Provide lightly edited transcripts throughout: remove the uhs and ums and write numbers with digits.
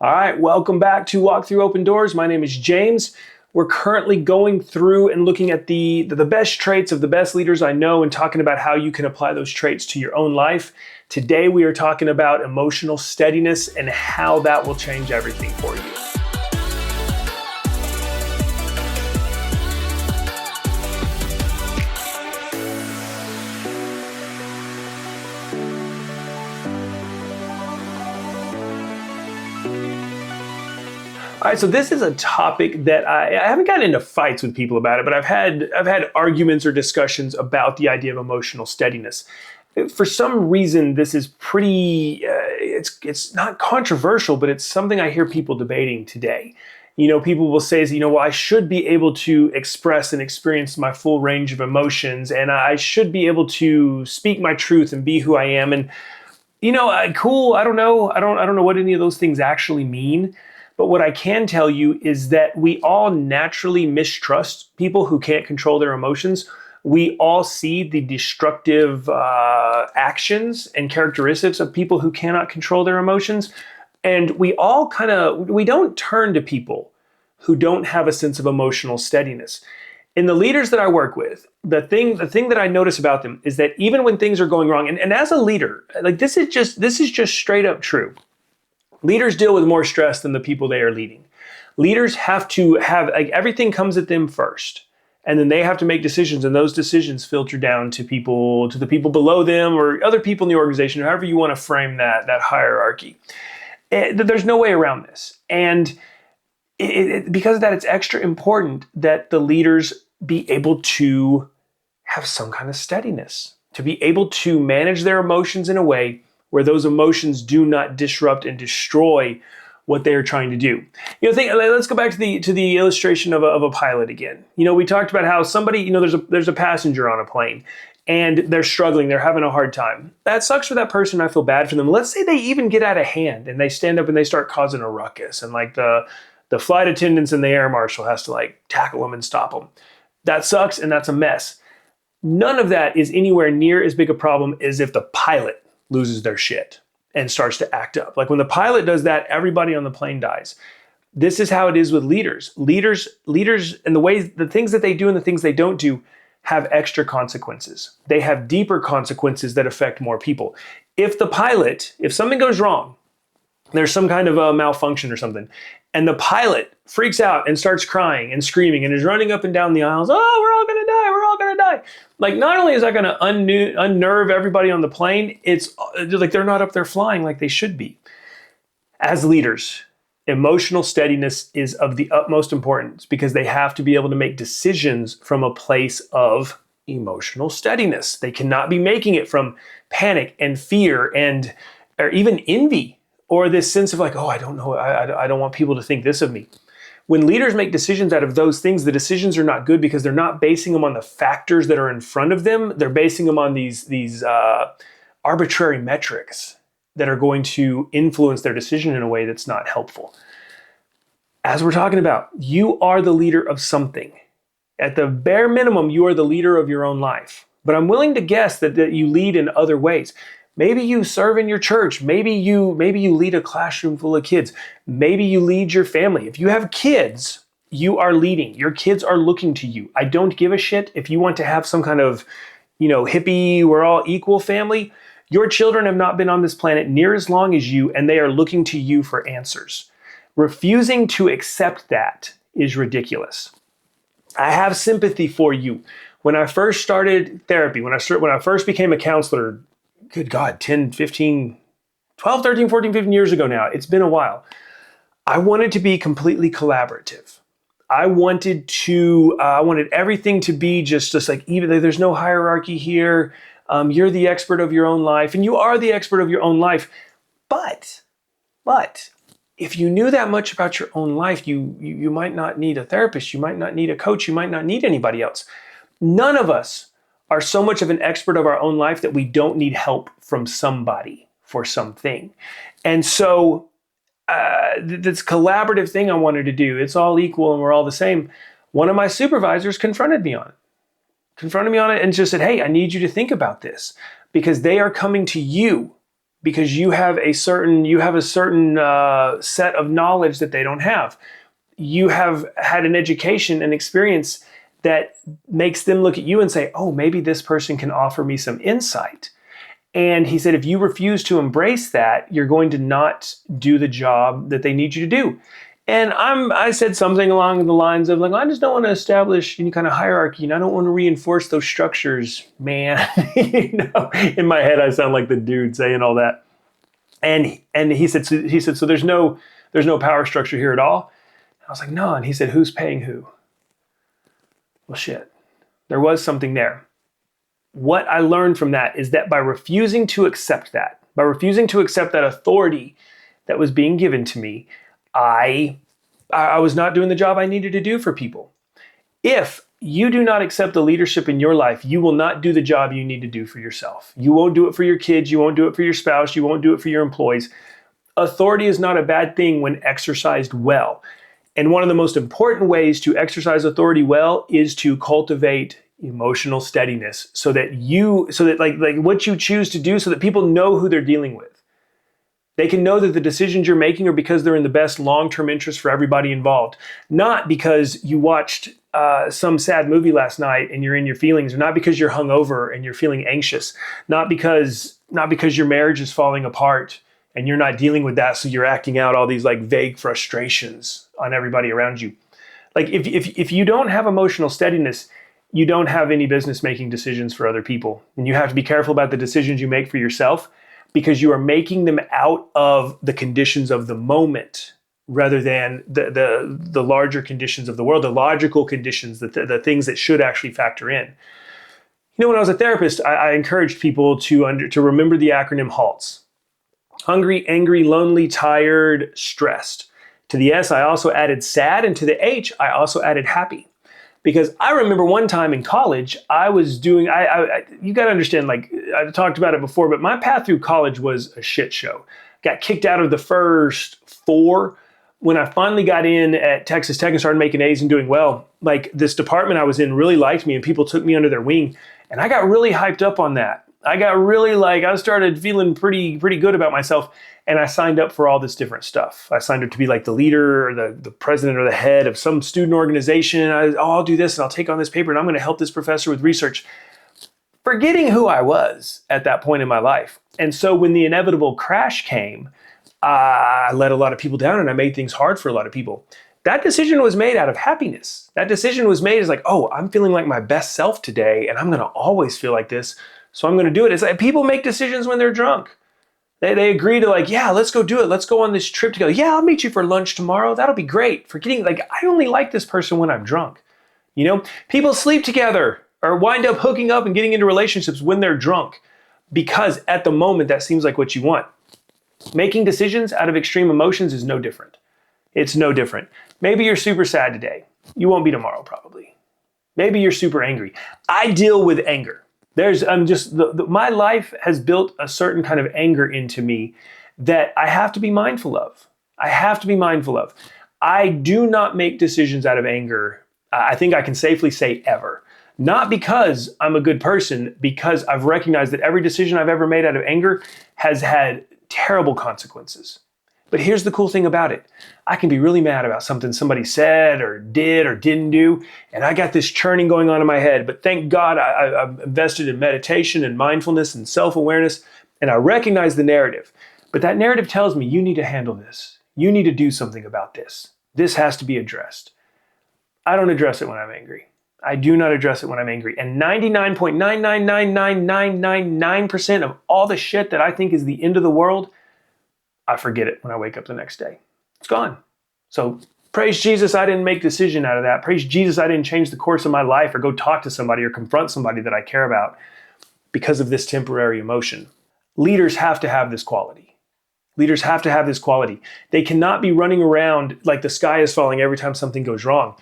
All right, welcome back to Walk Through Open Doors. My name is James. We're currently going through and looking at the best traits of the best leaders I know and talking about how you can apply those traits to your own life. Today we are talking about emotional steadiness and how that will change everything for you. All right, so this is a topic that I haven't gotten into fights with people about it, but I've had arguments or discussions about the idea of emotional steadiness. For some reason, this is pretty. It's not controversial, but it's something I hear people debating today. People will say, well, I should be able to express and experience my full range of emotions, and I should be able to speak my truth and be who I am. And cool. I don't know. I don't know what any of those things actually mean. But what I can tell you is that we all naturally mistrust people who can't control their emotions. We all see the destructive actions and characteristics of people who cannot control their emotions. And we all we don't turn to people who don't have a sense of emotional steadiness. In the leaders that I work with, the thing that I notice about them is that even when things are going wrong, and as a leader, this is just straight up true. Leaders deal with more stress than the people they are leading. Leaders have to have, everything comes at them first. And then they have to make decisions, and those decisions filter down to the people below them or other people in the organization, however you want to frame that hierarchy. There's no way around this. And because of that, it's extra important that the leaders be able to have some kind of steadiness, to be able to manage their emotions in a way where those emotions do not disrupt and destroy what they are trying to do. Let's go back to the illustration of a pilot again. We talked about how somebody, there's a passenger on a plane and they're struggling, they're having a hard time. That sucks for that person. I feel bad for them. Let's say they even get out of hand and they stand up and they start causing a ruckus, and the flight attendants and the air marshal has to tackle them and stop them. That sucks, and that's a mess. None of that is anywhere near as big a problem as if the pilot loses their shit and starts to act up. When the pilot does that, everybody on the plane dies. This is how it is with leaders. Leaders and the things that they do and the things they don't do have extra consequences. They have deeper consequences that affect more people. If something goes wrong, there's some kind of a malfunction or something, and the pilot freaks out and starts crying and screaming and is running up and down the aisles, oh, we're all gonna die, we're all gonna die. Not only is that gonna unnerve everybody on the plane, it's they're not up there flying like they should be. As leaders, emotional steadiness is of the utmost importance because they have to be able to make decisions from a place of emotional steadiness. They cannot be making it from panic and fear or even envy, or this sense of oh, I don't know, I don't want people to think this of me. When leaders make decisions out of those things, the decisions are not good because they're not basing them on the factors that are in front of them. They're basing them on these arbitrary metrics that are going to influence their decision in a way that's not helpful. As we're talking about, you are the leader of something. At the bare minimum, you are the leader of your own life. But I'm willing to guess that you lead in other ways. Maybe you serve in your church. Maybe you lead a classroom full of kids. Maybe you lead your family. If you have kids, you are leading. Your kids are looking to you. I don't give a shit if you want to have some kind of, hippie, we're all equal family. Your children have not been on this planet near as long as you, and they are looking to you for answers. Refusing to accept that is ridiculous. I have sympathy for you. When I first started therapy, when I first became a counselor, good God, 10, 15, 12, 13, 14, 15 years ago now. It's been a while. I wanted to be completely collaborative. I wanted everything to be just even there's no hierarchy here. You're the expert of your own life, and you are the expert of your own life. But if you knew that much about your own life, you might not need a therapist. You might not need a coach. You might not need anybody else. None of us are so much of an expert of our own life that we don't need help from somebody for something. And so this collaborative thing I wanted to do, it's all equal and we're all the same. One of my supervisors confronted me on it and just said, hey, I need you to think about this because they are coming to you because you have a certain set of knowledge that they don't have. You have had an education and experience that makes them look at you and say, oh, maybe this person can offer me some insight. And he said, if you refuse to embrace that, you're going to not do the job that they need you to do. And I said something along the lines of like, I just don't want to establish any kind of hierarchy, and I don't want to reinforce those structures, man. In my head, I sound like the dude saying all that. And he said, so there's no power structure here at all. And I was like, no. And he said, who's paying who? Well, shit, there was something there. What I learned from that is that by refusing to accept that authority that was being given to me, I was not doing the job I needed to do for people. If you do not accept the leadership in your life, you will not do the job you need to do for yourself. You won't do it for your kids. You won't do it for your spouse. You won't do it for your employees. Authority is not a bad thing when exercised well. And one of the most important ways to exercise authority well is to cultivate emotional steadiness so that like what you choose to do so that people know who they're dealing with. They can know that the decisions you're making are because they're in the best long-term interest for everybody involved, not because you watched some sad movie last night and you're in your feelings, or not because you're hungover and you're feeling anxious, not because your marriage is falling apart and you're not dealing with that, so you're acting out all these like vague frustrations on everybody around you. Like if you don't have emotional steadiness, you don't have any business making decisions for other people. And you have to be careful about the decisions you make for yourself, because you are making them out of the conditions of the moment rather than the larger conditions of the world, the logical conditions, the things that should actually factor in. You know, when I was a therapist, I encouraged people to remember the acronym HALTS. Hungry, angry, lonely, tired, stressed. To the S, I also added sad, and to the H, I also added happy. Because I remember one time in college, I was doing, you got to understand, like I talked about it before, but my path through college was a shit show. Got kicked out of the first 4. When I finally got in at Texas Tech and started making A's and doing well, like this department I was in really liked me and people took me under their wing. And I got really hyped up on that. I started feeling pretty good about myself. And I signed up for all this different stuff. I signed up to be like the leader or the president or the head of some student organization. I'll do this and I'll take on this paper and I'm going to help this professor with research, forgetting who I was at that point in my life. And so when the inevitable crash came, I let a lot of people down and I made things hard for a lot of people. That decision was made out of happiness. That decision was made as like, oh, I'm feeling like my best self today and I'm going to always feel like this. So I'm going to do it. It's like people make decisions when they're drunk. They agree to like, yeah, let's go do it. Let's go on this trip together. Yeah, I'll meet you for lunch tomorrow. That'll be great. Forgetting like, I only like this person when I'm drunk. You know, people sleep together or wind up hooking up and getting into relationships when they're drunk because at the moment that seems like what you want. Making decisions out of extreme emotions is no different. It's no different. Maybe you're super sad today. You won't be tomorrow probably. Maybe you're super angry. I deal with anger. My life has built a certain kind of anger into me that I have to be mindful of. I do not make decisions out of anger. I think I can safely say ever. Not because I'm a good person, because I've recognized that every decision I've ever made out of anger has had terrible consequences. But here's the cool thing about it. I can be really mad about something somebody said or did or didn't do, and I got this churning going on in my head. But thank God I've invested in meditation and mindfulness and self-awareness, and I recognize the narrative. But that narrative tells me you need to handle this. You need to do something about this. This has to be addressed. I don't address it when I'm angry. I do not address it when I'm angry. And 99.9999999% of all the shit that I think is the end of the world, I forget it when I wake up the next day. It's gone. So praise Jesus, I didn't make a decision out of that. Praise Jesus, I didn't change the course of my life or go talk to somebody or confront somebody that I care about because of this temporary emotion. Leaders have to have this quality. Leaders have to have this quality. They cannot be running around like the sky is falling every time something goes wrong.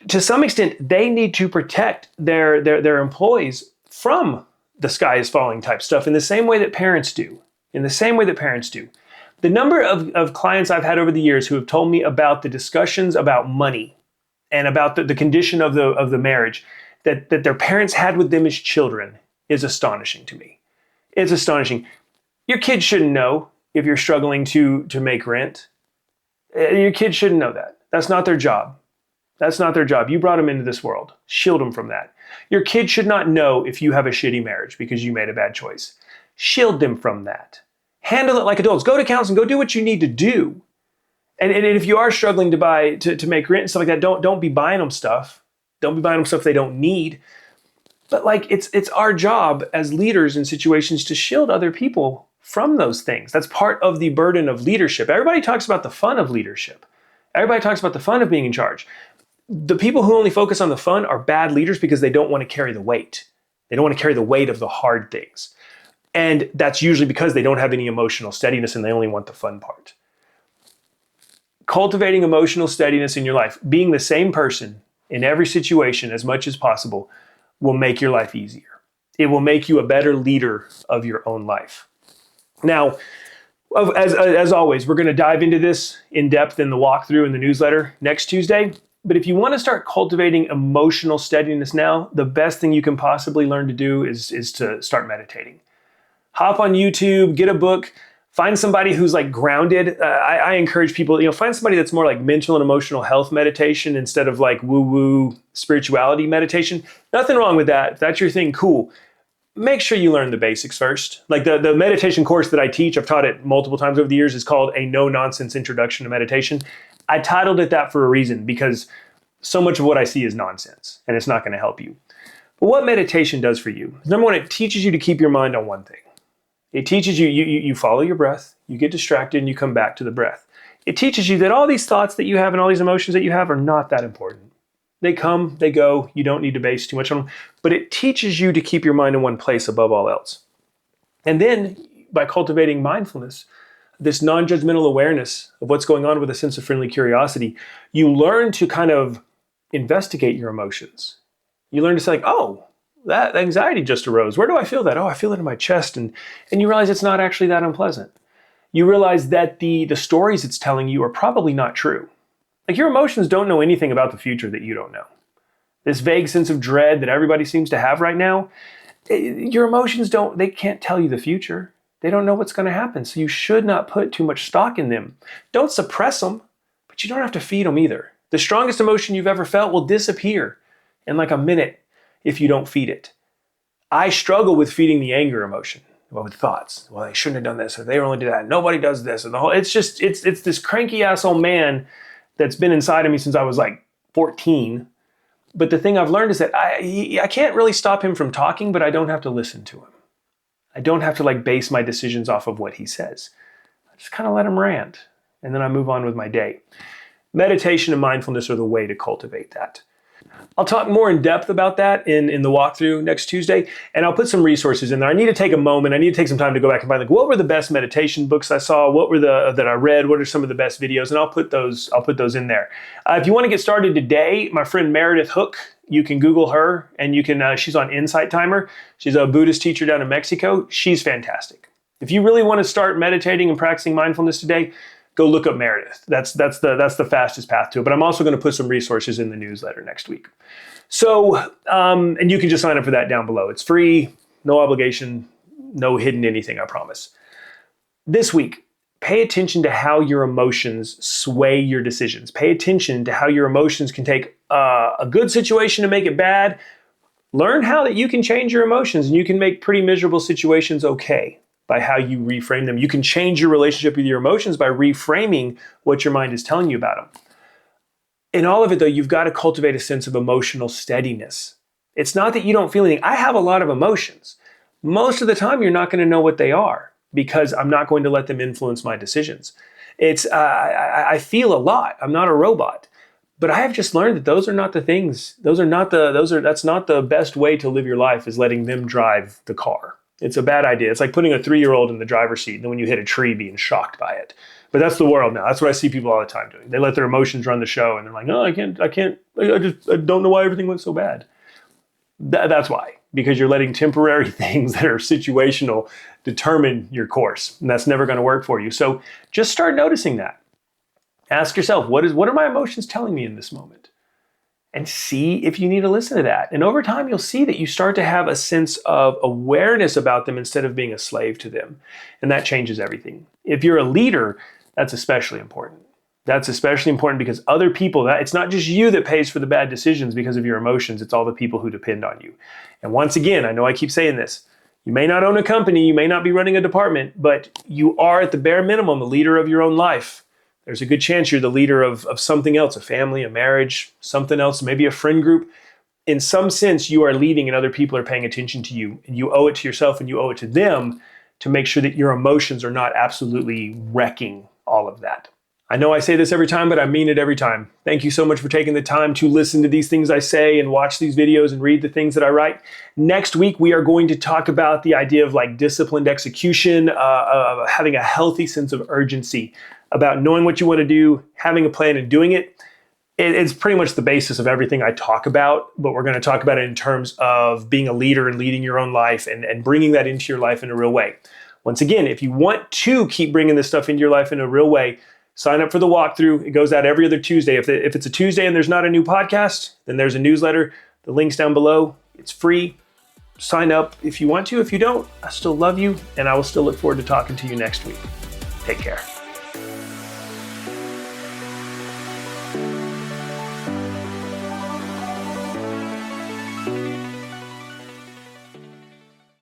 To some extent, they need to protect their employees from the sky is falling type stuff in the same way that parents do. The number of clients I've had over the years who have told me about the discussions about money and about the condition of the marriage that their parents had with them as children is astonishing to me. It's astonishing. Your kids shouldn't know if you're struggling to make rent. Your kids shouldn't know that. That's not their job. That's not their job. You brought them into this world. Shield them from that. Your kids should not know if you have a shitty marriage because you made a bad choice. Shield them from that. Handle it like adults. Go to counseling. Go do what you need to do. And if you are struggling to make rent and stuff like that, don't be buying them stuff. Don't be buying them stuff they don't need. But like it's our job as leaders in situations to shield other people from those things. That's part of the burden of leadership. Everybody talks about the fun of leadership. Everybody talks about the fun of being in charge. The people who only focus on the fun are bad leaders because they don't want to carry the weight. They don't want to carry the weight of the hard things. And that's usually because they don't have any emotional steadiness and they only want the fun part. Cultivating emotional steadiness in your life, being the same person in every situation as much as possible, will make your life easier. It will make you a better leader of your own life. Now, as always, we're going to dive into this in depth in the walkthrough in the newsletter next Tuesday. But if you want to start cultivating emotional steadiness now, the best thing you can possibly learn to do is to start meditating. Hop on YouTube, get a book, find somebody who's like grounded. I encourage people, find somebody that's more like mental and emotional health meditation instead of like woo-woo spirituality meditation. Nothing wrong with that. If that's your thing, cool. Make sure you learn the basics first. Like the meditation course that I teach, I've taught it multiple times over the years, is called A No-Nonsense Introduction to Meditation. I titled it that for a reason because so much of what I see is nonsense and it's not going to help you. But what meditation does for you, number one, it teaches you to keep your mind on one thing. It teaches you follow your breath, you get distracted and you come back to the breath. It teaches you that all these thoughts that you have and all these emotions that you have are not that important. They come, they go, you don't need to base too much on them, but it teaches you to keep your mind in one place above all else. And then by cultivating mindfulness, this non-judgmental awareness of what's going on with a sense of friendly curiosity, you learn to kind of investigate your emotions. You learn to say like, oh, that anxiety just arose. Where do I feel that? Oh, I feel it in my chest. And you realize it's not actually that unpleasant. You realize that the stories it's telling you are probably not true. Like your emotions don't know anything about the future that you don't know. This vague sense of dread that everybody seems to have right now, your emotions they can't tell you the future. They don't know what's going to happen. So you should not put too much stock in them. Don't suppress them, but you don't have to feed them either. The strongest emotion you've ever felt will disappear in like a minute if you don't feed it. I struggle with feeding the anger emotion. With thoughts. Well, they shouldn't have done this, or they only did that. Nobody does this, and the whole. It's this cranky asshole man that's been inside of me since I was like 14. But the thing I've learned is that I can't really stop him from talking, but I don't have to listen to him. I don't have to like base my decisions off of what he says. I just kind of let him rant, and then I move on with my day. Meditation and mindfulness are the way to cultivate that. I'll talk more in depth about that in the walkthrough next Tuesday, and I'll put some resources in there. I need to take a moment. I need to take some time to go back and find like what were the best meditation books I saw, what were that I read, what are some of the best videos, and I'll put those in there. If you want to get started today, my friend Meredith Hook, you can Google her, and you can. She's on Insight Timer. She's a Buddhist teacher down in Mexico. She's fantastic. If you really want to start meditating and practicing mindfulness today, go look up Meredith. That's the fastest path to it. But I'm also going to put some resources in the newsletter next week. So, and you can just sign up for that down below. It's free, no obligation, no hidden anything, I promise. This week, pay attention to how your emotions sway your decisions. Pay attention to how your emotions can take a good situation to make it bad. Learn how that you can change your emotions and you can make pretty miserable situations okay by how you reframe them. You can change your relationship with your emotions by reframing what your mind is telling you about them. In all of it, though, you've got to cultivate a sense of emotional steadiness. It's not that you don't feel anything. I have a lot of emotions. Most of the time, you're not going to know what they are because I'm not going to let them influence my decisions. I feel a lot. I'm not a robot. But I have just learned that those are not the things. That's not the best way to live your life, is letting them drive the car. It's a bad idea. It's like putting a 3-year-old in the driver's seat and then when you hit a tree being shocked by it. But that's the world now. That's what I see people all the time doing. They let their emotions run the show and they're like, no, I don't know why everything went so bad. That's why. Because you're letting temporary things that are situational determine your course. And that's never going to work for you. So just start noticing that. Ask yourself, what are my emotions telling me in this moment? and see if you need to listen to that. And over time, you'll see that you start to have a sense of awareness about them instead of being a slave to them. And that changes everything. If you're a leader, that's especially important. That's especially important because other people, it's not just you that pays for the bad decisions because of your emotions, it's all the people who depend on you. And once again, I know I keep saying this, you may not own a company, you may not be running a department, but you are at the bare minimum the leader of your own life. There's a good chance you're the leader of something else, a family, a marriage, something else, maybe a friend group. In some sense, you are leading and other people are paying attention to you. And you owe it to yourself and you owe it to them to make sure that your emotions are not absolutely wrecking all of that. I know I say this every time, but I mean it every time. Thank you so much for taking the time to listen to these things I say and watch these videos and read the things that I write. Next week, we are going to talk about the idea of like disciplined execution, of having a healthy sense of urgency, about knowing what you want to do, having a plan and doing it. It's pretty much the basis of everything I talk about, but we're going to talk about it in terms of being a leader and leading your own life and bringing that into your life in a real way. Once again, if you want to keep bringing this stuff into your life in a real way, sign up for the walkthrough. It goes out every other Tuesday. If it's a Tuesday and there's not a new podcast, then there's a newsletter. The link's down below. It's free. Sign up if you want to. If you don't, I still love you, and I will still look forward to talking to you next week. Take care.